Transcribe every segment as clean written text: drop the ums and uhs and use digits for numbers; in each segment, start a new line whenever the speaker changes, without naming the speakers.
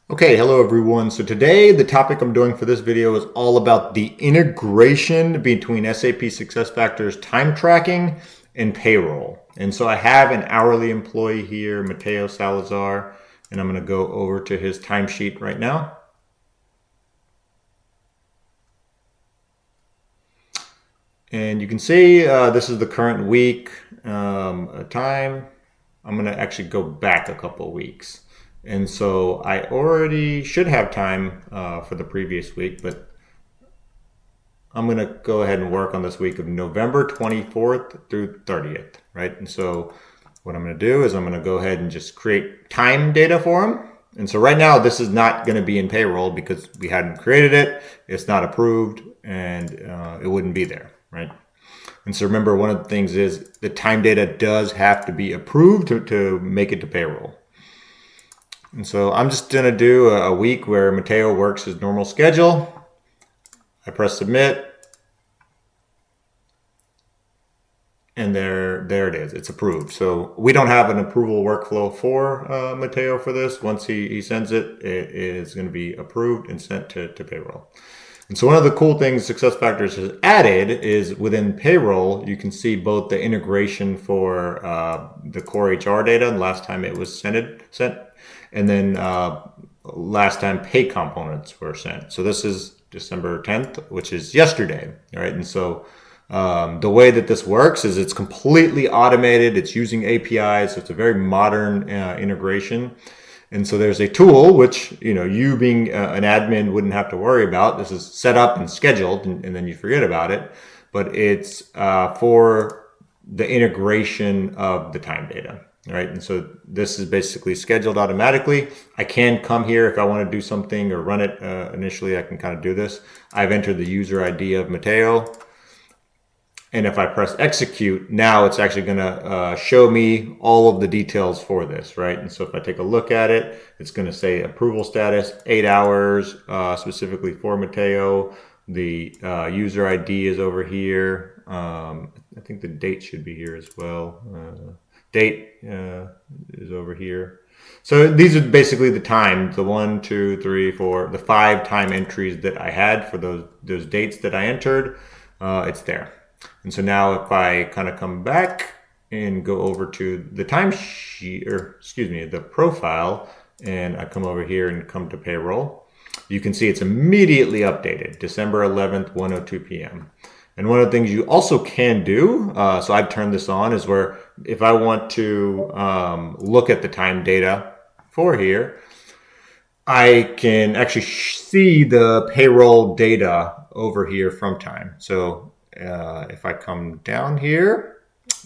Okay, hello everyone. So today the topic I'm doing for this video is all about the integration between SAP SuccessFactors time tracking and payroll. And so I have an hourly employee here, Mateo Salazar, and I'm going to go over to his timesheet right now. And you can see this is the current week time. I'm going to actually go back a couple of weeks. And so I already should have time for the previous week, but I'm going to go ahead and work on this week of November 24th through 30th, right? And so what I'm going to do is I'm going to go ahead and just create time data for them. And so right now this is not going to be in payroll because we hadn't created it. It's not approved and it wouldn't be there, right? And so remember, one of the things is the time data does have to be approved to make it to payroll. And so I'm just going to do a week where Mateo works his normal schedule. I press submit. And there it is. It's approved. So we don't have an approval workflow for Mateo for this. Once he sends it, it is going to be approved and sent to payroll. And so one of the cool things SuccessFactors has added is within payroll, you can see both the integration for the core HR data, and last time it was sent, and then last time pay components were sent. So this is December 10th, which is yesterday, right? And so the way that this works is it's completely automated. It's using APIs, so it's a very modern integration. And so there's a tool which, you being an admin wouldn't have to worry about. This is set up and scheduled, and then you forget about it. But it's for the integration of the time data, right? And so this is basically scheduled automatically. I can come here if I want to do something or run it initially. I can kind of do this. I've entered the user ID of Mateo. And if I press execute, now it's actually going to show me all of the details for this, right? And so if I take a look at it, it's going to say approval status, 8 hours, specifically for Mateo. The user ID is over here. I think the date should be here as well. Date is over here. So these are basically the times, the 1, 2, 3, 4, the 5 time entries that I had for those dates that I entered. It's there. And so now if I kind of come back and go over to the timesheet, or excuse me, the profile, and I come over here and come to payroll, you can see it's immediately updated, December 11th, 1:02 p.m. And one of the things you also can do, so I've turned this on, is where if I want to look at the time data for here, I can actually see the payroll data over here from time. So if I come down here,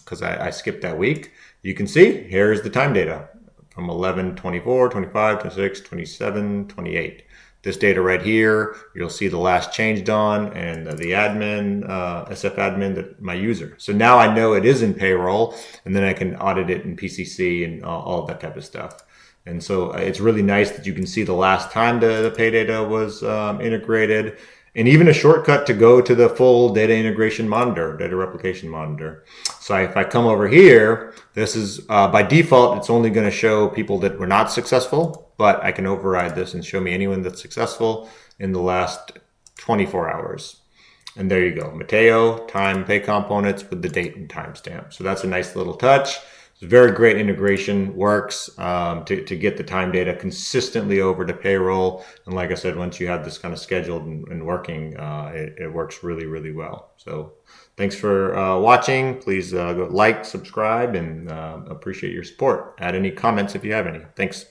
because I skipped that week, you can see here's the time data from 11, 24, 25, 26, 27, 28. This data right here, you'll see the last changed on and the admin, SF admin, my user. So now I know it is in payroll, and then I can audit it in PCC and all that type of stuff. And so it's really nice that you can see the last time the pay data was integrated, and even a shortcut to go to the full data integration monitor, data replication monitor. So if I come over here, this is by default, it's only going to show people that were not successful, but I can override this and show me anyone that's successful in the last 24 hours. And there you go, Mateo, time, pay components with the date and timestamp. So that's a nice little touch. It's a very great integration, works to get the time data consistently over to payroll. And like I said, once you have this kind of scheduled and working, it works really, really well. So thanks for watching. Please go like, subscribe, and appreciate your support. Add any comments if you have any. Thanks.